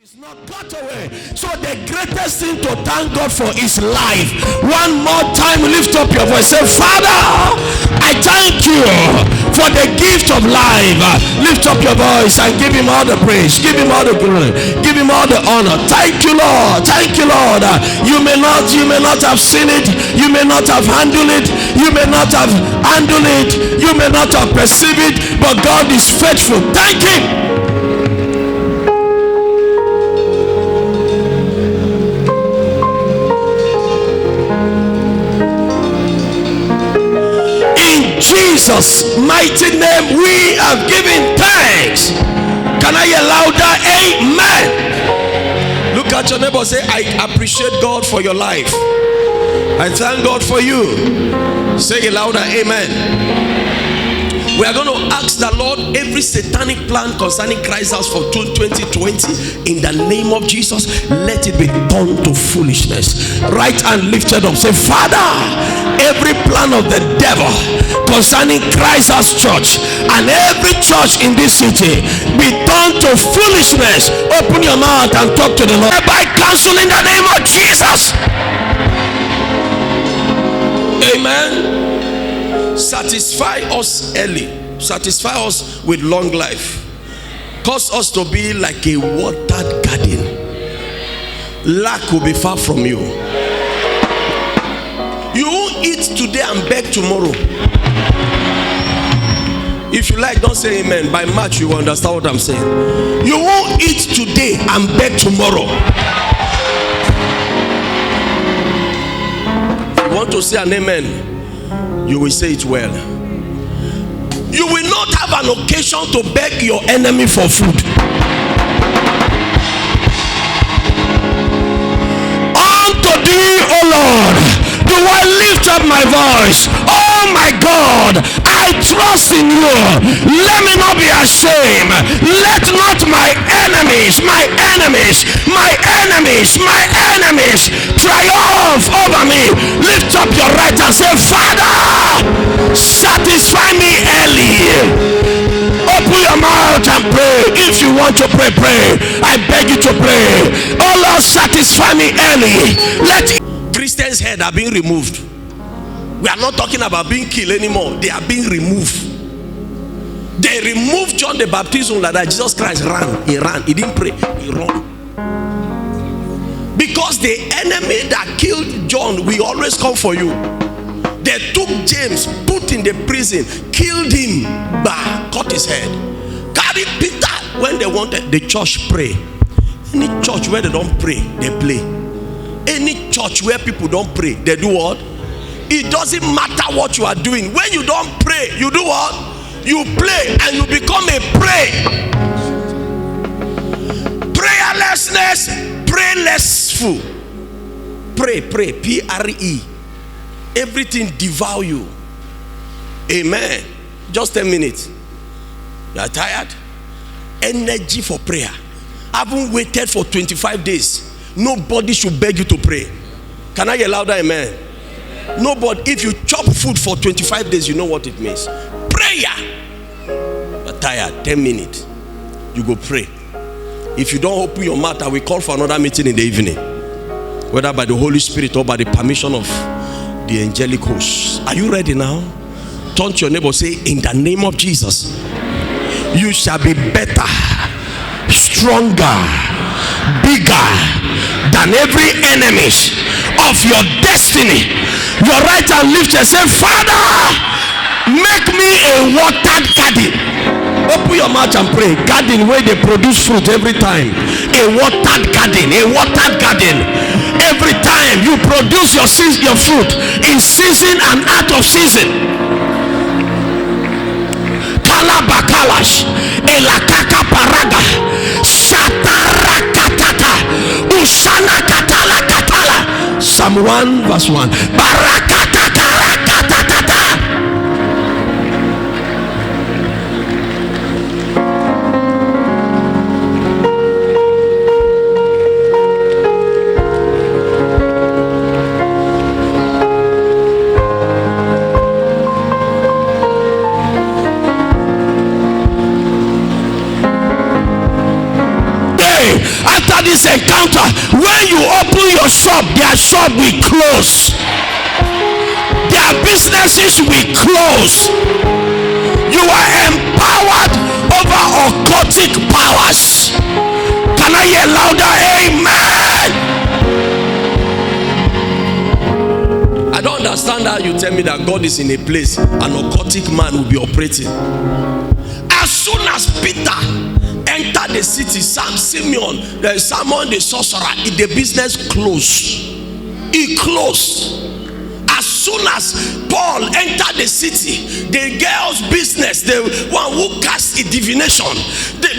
It's not cut away. So the greatest thing to thank God for is life. One more time, lift up your voice. Say, Father, I thank you for the gift of life. Lift up your voice and give him all the praise. Give him all the glory. Give him all the honor. Thank you, Lord. Thank you, Lord. You may not have seen it. You may not have handled it. You may not have handled it. You may not have perceived it. But God is faithful. Thank him. Jesus' mighty name we have given thanks. Can I hear louder? Amen. Look at your neighbor, say, I appreciate God for your life. I thank God for you. Say it louder. Amen. We are going to ask the Lord every satanic plan concerning Christ House for 2020 in the name of Jesus, let it be turned to foolishness. Right hand lifted up. Say, Father, every plan of the devil concerning Christ House Church and every church in this city be turned to foolishness. Open your mouth and talk to the Lord. By counsel in the name of Jesus. Amen. Satisfy us early. Satisfy us with long life. Cause us to be like a watered garden. Lack will be far from you. You won't eat today and beg tomorrow. If you like, don't say amen. By March you will understand what I'm saying. You won't eat today and beg tomorrow. If you want to say an amen, you will say it well. You will not have an occasion to beg your enemy for food. Unto thee, O Lord, do I lift up my voice. Oh my God, I trust in you. Let me not be ashamed. Let not my enemies triumph over me. Lift up your right hand and say, Father, satisfy me early. Open your mouth and pray. If you want to pray, pray. I beg you to pray. Oh Lord, satisfy me early. Let Christians' head are being removed. We are not talking about being killed anymore. They are being removed. They removed John the Baptist like that. Jesus Christ ran. He ran. He didn't pray. He ran. Because the enemy that killed John will always come for you. They took James, put in the prison, killed him, cut his head. Carried Peter. When they wanted the church pray. Any church where they don't pray, they play. Any church where people don't pray, they do what? It doesn't matter what you are doing. When you don't pray, you do what? You play and you become a prey. Prayerlessness, praylessful. Pray, P-R-E. Everything devour you. Amen. Just 10 minutes. You are tired? Energy for prayer. I haven't waited for 25 days. Nobody should beg you to pray. Can I hear louder? Amen. Nobody. If you chop food for 25 days, you know what it means. Prayer. You're tired. 10 minutes. You go pray. If you don't open your mouth, I will call for another meeting in the evening. Whether by the Holy Spirit or by the permission of the angelic hosts. Are you ready now? Turn to your neighbor. Say, in the name of Jesus, you shall be better, stronger, bigger than every enemy of your destiny. Your right hand lifted. Say, Father, make me a watered garden. Open your mouth and pray. Garden where they produce fruit every time. A watered garden. A watered garden. Every time you produce your fruit in season and out of season. Kalabakalash, Elakaka Paraga, Shatarakatata, Ushana Katala Katala. Psalm 1 verse 1. Barakata Karakatata. After encounter. When you open your shop, their shop will close. Their businesses will close. You are empowered over occultic powers. Can I hear louder? Amen. I don't understand how you tell me that God is in a place, an occultic man will be operating. As soon as Peter entered the city, Simon the sorcerer, the business closed. It closed. As soon as Paul entered the city, the girl's business, the one who cast a divination,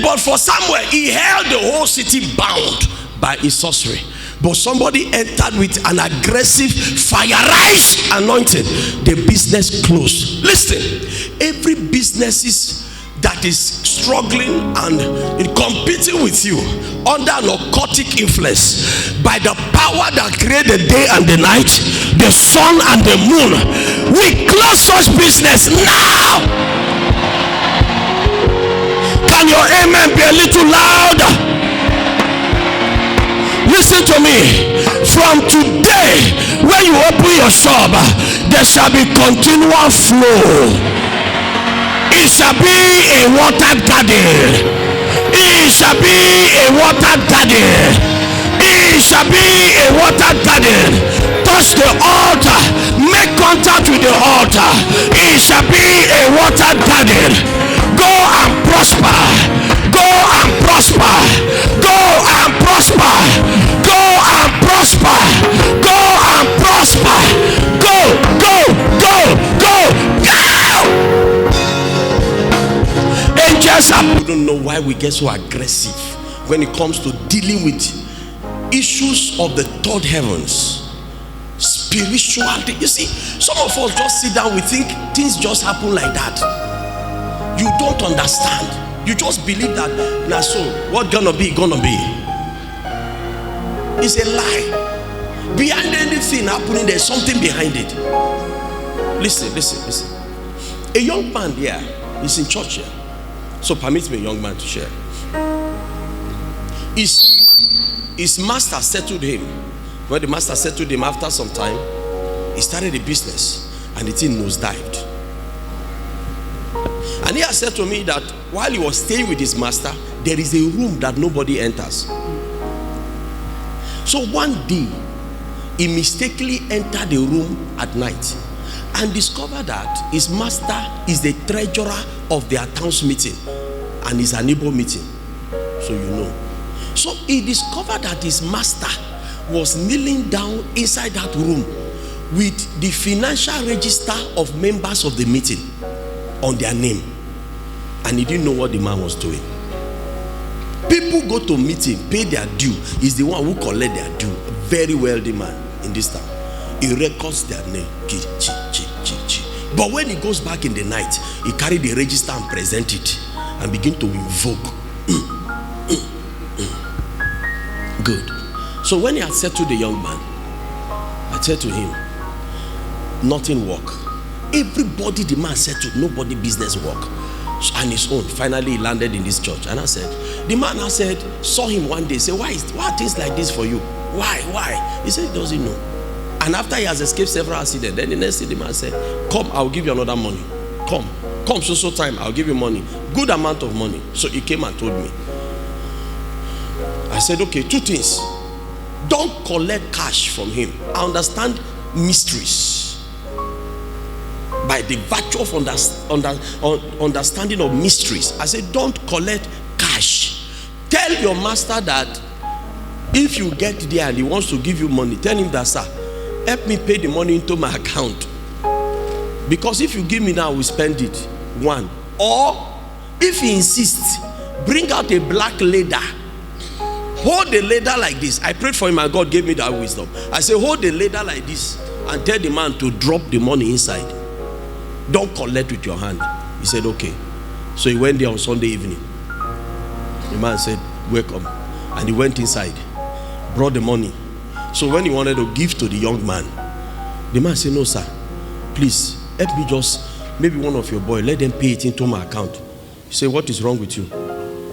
but for Samuel, he held the whole city bound by his sorcery. But somebody entered with an aggressive fire-rise anointing. The business closed. Listen, every business that is struggling and competing with you under an occultic influence, by the power that creates the day and the night, the sun and the moon, we close such business now. Can your amen be a little louder? Listen to me. From today, when you open your shop, there shall be continual flow. It shall be a water garden. It shall be a water garden. It shall be a water garden. Touch the altar. Make contact with the altar. It shall be a water garden. Go and prosper. Go and prosper. Go and prosper. Go and prosper. Go and prosper. Go, go, go, go, go. I don't know why we get so aggressive when it comes to dealing with issues of the third heavens, spiritual. You see, some of us just sit down, we think things just happen like that. You don't understand. You just believe that now, so what gonna be. It's a lie. Behind anything happening, there's something behind it. Listen. A young man here is in church here. So permit me, young man, to share. His master settled him. When the master settled him, after some time, he started a business and the thing nosedived. And he has said to me that while he was staying with his master, there is a room that nobody enters. So one day, he mistakenly entered the room at night and discovered that his master is the treasurer of their town's meeting and is an Igbo meeting. So you know. So he discovered that his master was kneeling down inside that room with the financial register of members of the meeting on their name. And he didn't know what the man was doing. People go to meeting, pay their due. He's the one who collect their due. A very wealthy man in this town. He records their name. But when he goes back in the night, he carry the register and present it and begin to invoke. Good. So when he had said to the young man, I said to him, nothing work. Everybody the man said to, nobody business work. So, and his own. Finally he landed in this church. And I said, the man I said, saw him one day, say, why are things like this for you? Why? He said he doesn't know. And after he has escaped several accidents, then the next day the man said, come, I'll give you another money. Come so time, I'll give you money. Good amount of money. So he came and told me. I said, okay, two things. Don't collect cash from him. I understand mysteries. By the virtue of understanding of mysteries. I said, don't collect cash. Tell your master that if you get there and he wants to give you money, tell him that, sir, help me pay the money into my account. Because if you give me now, I will spend it. One. Or if he insists, bring out a black leather. Hold the leather like this. I prayed for him and God gave me that wisdom. I said, hold the leather like this and tell the man to drop the money inside. Don't collect with your hand. He said, okay. So he went there on Sunday evening. The man said, welcome. And he went inside, brought the money. So when he wanted to give to the young man, the man said, no, sir, please help me just, maybe one of your boys, let them pay it into my account. He said, what is wrong with you?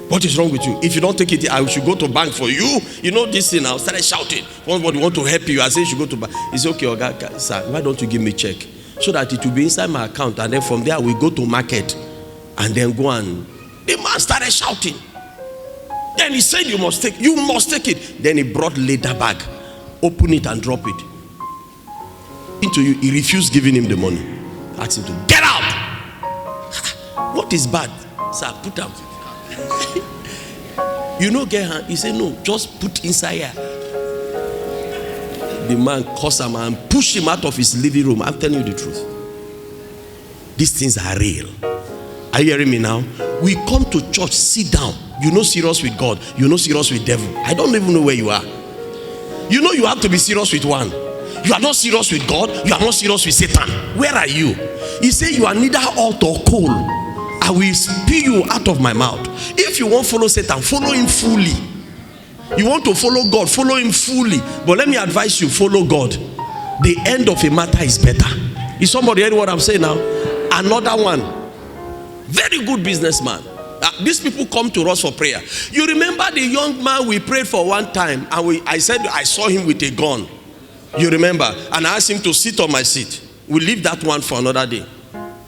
What is wrong with you? If you don't take it, I should go to bank for you. You know this thing now. Started shouting. Somebody want to help you. I say you should go to bank. He said, okay, Oga, sir, why don't you give me check? So that it will be inside my account. And then from there, we go to market. And then go and... The man started shouting. Then he said, you must take it. Then he brought leather bag. Open it and drop it. Into you. He refused giving him the money. Asked him to get out. What is bad? Sir, put out. You know, get hand. He said, no, just put inside here. The man cursed him and pushed him out of his living room. I'm telling you the truth. These things are real. Are you hearing me now? We come to church, sit down. You're not serious with God. You're not serious with devil. I don't even know where you are. You know you have to be serious with one. You are not serious with God. You are not serious with Satan. Where are you? He said you are neither hot or cold. I will spew you out of my mouth. If you won't follow Satan, follow him fully. You want to follow God, follow him fully. But let me advise you, follow God. The end of a matter is better. Is somebody hearing what I'm saying now? Another one. Very good businessman. These people come to us for prayer. You remember the young man we prayed for one time, and I said I saw him with a gun. You remember? And I asked him to sit on my seat. We leave that one for another day.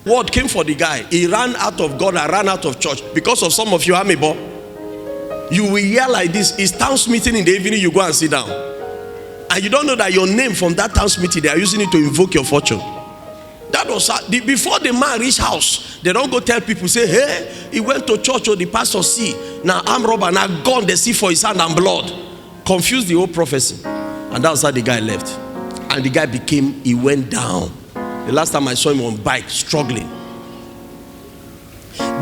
Word came for the guy. He ran out of God and ran out of church. Because of some of you, Amibo, you will hear like this. It's town's meeting in the evening, you go and sit down. And you don't know that your name from that town's meeting, they are using it to invoke your fortune. That was before the man reached house. They don't go tell people, say, hey, he went to church, or the pastor see. Now arm robber, now gone, they see for his hand and blood. Confused the whole prophecy. And that's how the guy left. And the guy he went down. The last time I saw him on bike, struggling.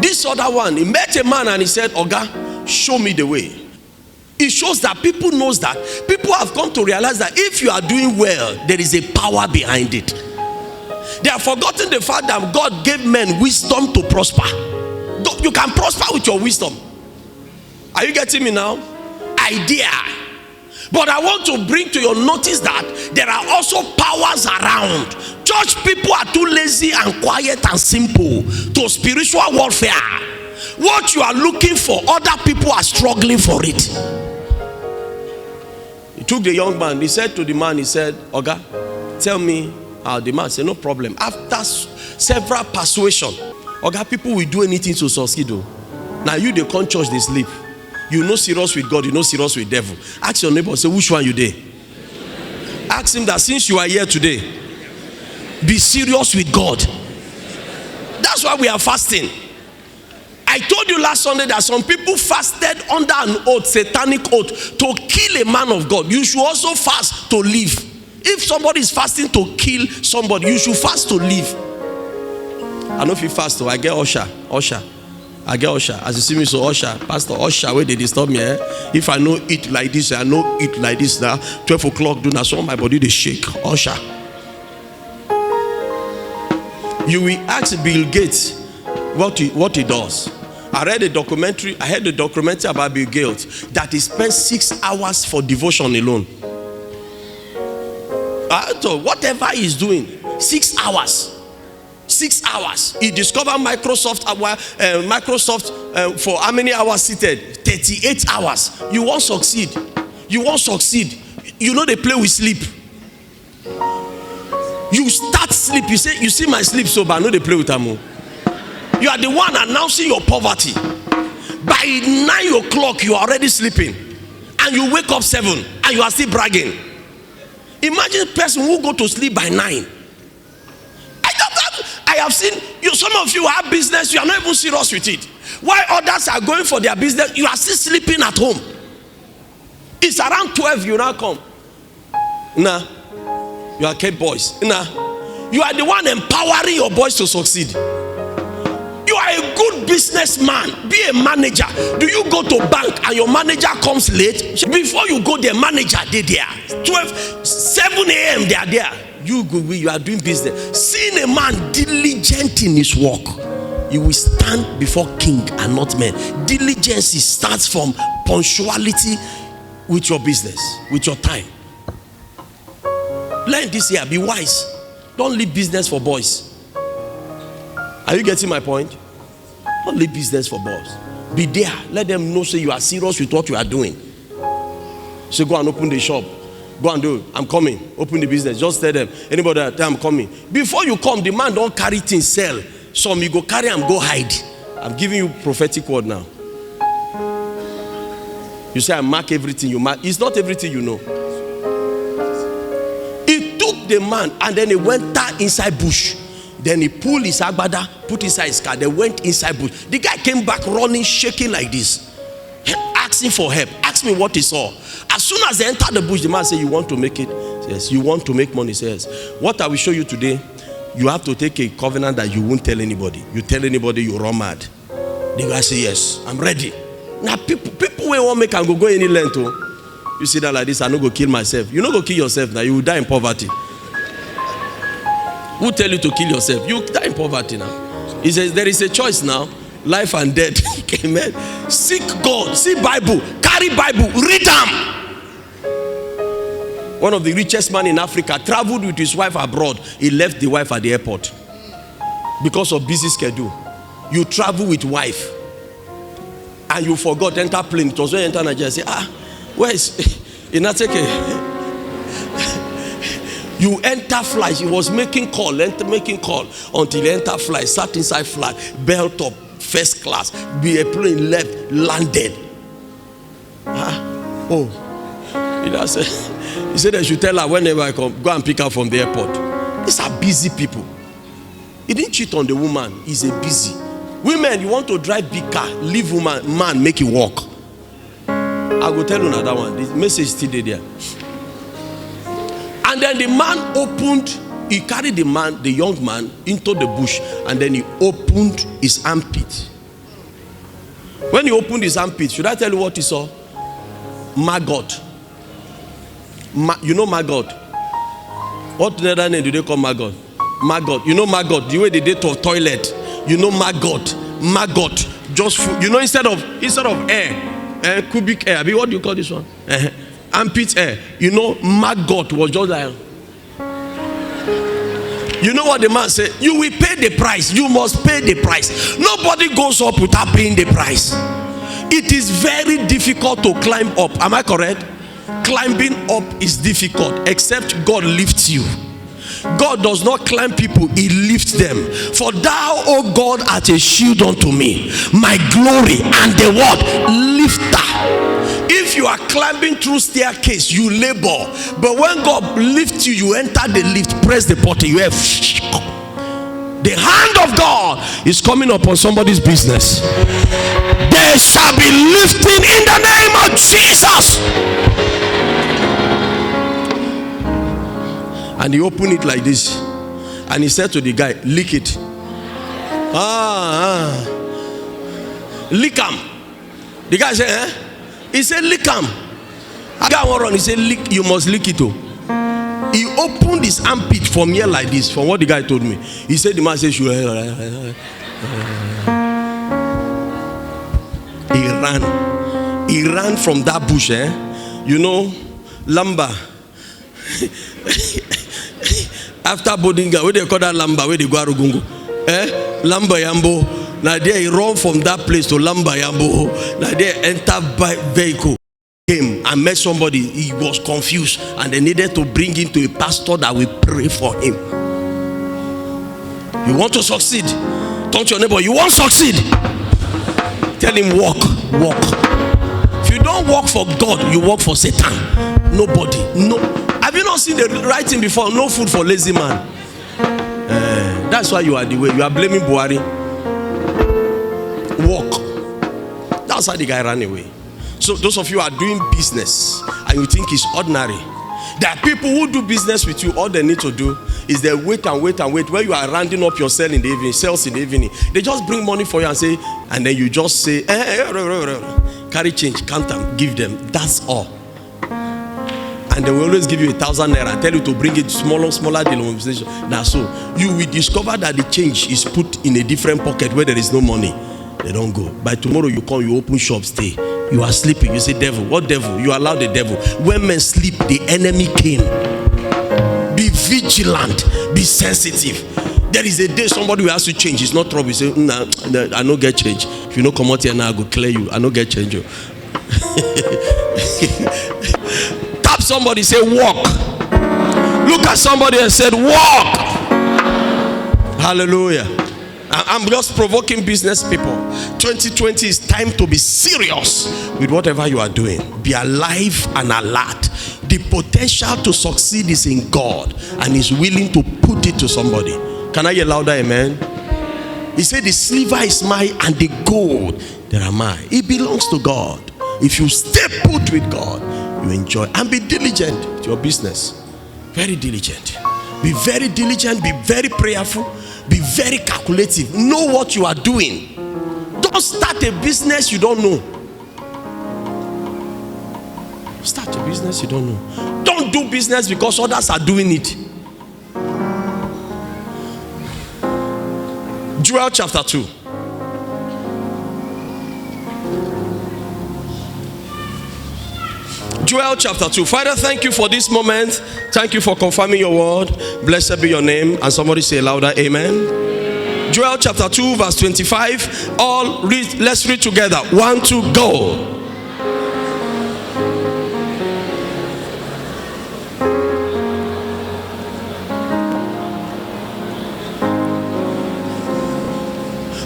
This other one, he met a man and he said, Oga, show me the way. It shows that people knows that. People have come to realize that if you are doing well, there is a power behind it. They have forgotten the fact that God gave men wisdom to prosper. You can prosper with your wisdom. Are you getting me now? Idea. But I want to bring to your notice that there are also powers around. Church people are too lazy and quiet and simple to spiritual warfare. What you are looking for, other people are struggling for it. He took the young man. He said to the man, he said, Oga, tell me how. The man said, no problem. After several persuasion, Oga, people will do anything to succeed. Now you, they come church, they sleep. You know serious with God, you know serious with devil. Ask your neighbor, say, which one you there? Ask him that since you are here today, be serious with God. That's why we are fasting. I told you last Sunday that some people fasted under an oath, satanic oath, to kill a man of God. You should also fast to live. If somebody is fasting to kill somebody, you should fast to live. I know if you fast, I get usher. I get usher. As you see me, so usher, pastor, usher, where they disturb me. If I know eat like this, I know eat like this. Now 12 o'clock, do not so my body they shake. Usher. You will ask Bill Gates what he does. I heard a documentary about Bill Gates that he spent 6 hours for devotion alone. So whatever he's doing, 6 hours. 6 hours. He discovered Microsoft for how many hours seated? 38 hours. You won't succeed. You know they play with sleep. You start sleep. You say, you see my sleep so bad. I know they play with them. You are the one announcing your poverty. By 9 o'clock, you are already sleeping. And you wake up 7 and you are still bragging. Imagine a person who go to sleep by 9. I have seen you. Some of you have business, you are not even serious with it. While others are going for their business, you are still sleeping at home. It's around 12 you now come. Nah, you are kept boys. Nah, you are the one empowering your boys to succeed. You are a good businessman. Be a manager. Do you go to bank and your manager comes late? Before you go, the manager they there. 7 a.m. they are there. You are doing business. Seeing a man diligent in his work, you will stand before king and not men. Diligence starts from punctuality with your business, with your time. Learn this year. Be wise. Don't leave business for boys. Are you getting my point? Don't leave business for boys. Be there. Let them know say you are serious with what you are doing. So go and open the shop. Go and do it. I'm coming. Open the business. Just tell them. Anybody that I'm coming. Before you come, the man don't carry things, sell. Some you go carry and go hide. I'm giving you prophetic word now. You say I mark everything you mark. It's not everything you know. He took the man and then he went down inside bush. Then he pulled his agbada, put inside his car. They went inside bush. The guy came back running, shaking like this, asking for help. Ask me what he saw. As soon as they entered the bush, the man said, "You want to make it?" Yes. "You want to make money?" Says, "What I will show you today, you have to take a covenant that you won't tell anybody. You tell anybody, you run mad." The guy said, "Yes, I'm ready." Now people will want make and go any length. You see that like this, I no go kill myself. You no go kill yourself now, you will die in poverty. Who tell you to kill yourself? You die in poverty now. He says there is a choice now, life and death. Amen. Seek God, see Bible, carry Bible, read them. One of the richest man in Africa traveled with his wife abroad. He left the wife at the airport because of busy schedule. You travel with wife and you forgot enter plane. It was when you enter Nigeria, say, where is Inateke? You enter flight. He was making call until he enter flight, sat inside flight, belt up, first class, be a plane left, landed. He said they should tell her whenever I come, go and pick her from the airport. These are busy people. He didn't cheat on the woman. He's a busy. Women, you want to drive big car, leave woman, man, make it walk. I will tell you another one. The message still there. And then the man opened, he carried the young man into the bush, and then he opened his armpit. When he opened his armpit, should I tell you what he saw? Maggot. You know maggot? What other name do they call maggot? Maggot. You know maggot, the way they did to toilet. You know maggot. Maggot. Just food. You know, instead of air, cubic air. What do you call this one? Armpit air. You know, maggot was just like. You know what the man said? You will pay the price. You must pay the price. Nobody goes up without paying the price. It is very difficult to climb up. Am I correct? Climbing up is difficult, except God lifts you. God does not climb people, he lifts them. For thou, O God, art a shield unto me, my glory and the what? Lifter. If you are climbing through staircase, you labor. But when God lifts you, you enter the lift, press the button, you have the hand of God is coming upon somebody's business. There shall be lifting in the name of Jesus. And he opened it like this. And he said to the guy, lick it. Lick him. The guy said, He said, lick him. The guy went on, he said, lick, you must lick it. He opened his armpit from here like this, from what the guy told me. He said, the man said, He ran from that bush, You know, lumber. After Bodinga, where they call that Lamba, where they go Arugungu, Lamba Yambo. Now there he run from that place to Lamba Yambo. Now there enter by vehicle, came and met somebody. He was confused, and they needed to bring him to a pastor that will pray for him. You want to succeed? Talk to your neighbor. You want to succeed? Tell him walk. If you don't work for God, you work for Satan. Nobody. No. Have you not seen the writing before? No food for lazy man. That's why you are the way. You are blaming Buhari. Walk. That's why the guy ran away. So those of you are doing business and you think it's ordinary. There are people who do business with you. All they need to do is they wait. Where you are rounding up your sales in the evening. They just bring money for you and say, and then you just say, carry change, count them, give them. That's all. And they will always give you 1,000 naira and tell you to bring it smaller denomination. Now, so you will discover that the change is put in a different pocket where there is no money. They don't go. By tomorrow you come, you open shop, stay. You are sleeping. You say, devil. What devil? You allow the devil. When men sleep, the enemy came. Be vigilant. Be sensitive. There is a day somebody will ask you change. It's not trouble. You say, nah, I no get change. If you no come out here now, I go clear you. I no get change. Tap somebody, say walk. Look at somebody and said walk. Hallelujah. I'm just provoking business people. 2020 is time to be serious with whatever you are doing. Be alive and alert. The potential to succeed is in God, and He's willing to put it to somebody. Can I hear louder? Amen. He said the silver is mine and the gold there are mine. It belongs to God. If you stay put with God, you enjoy. And be diligent with your business. Very diligent. Be very diligent. Be very prayerful. Be very calculative. Know what you are doing. Don't start a business you don't know. Start a business you don't know. Don't do business because others are doing it. Joel chapter 2. Joel chapter 2. Father, thank you for this moment. Thank you for confirming your word. Blessed be your name. And somebody say louder, amen. Joel chapter 2 verse 25. All read. Let's read together. 1, 2, go.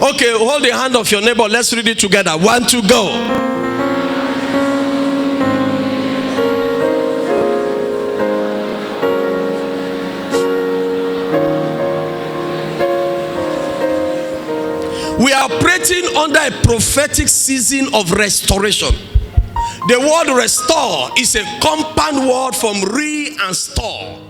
Okay, hold the hand of your neighbor. Let's read it together. 1, 2, go. We are operating under a prophetic season of restoration. The word restore is a compound word from re and store.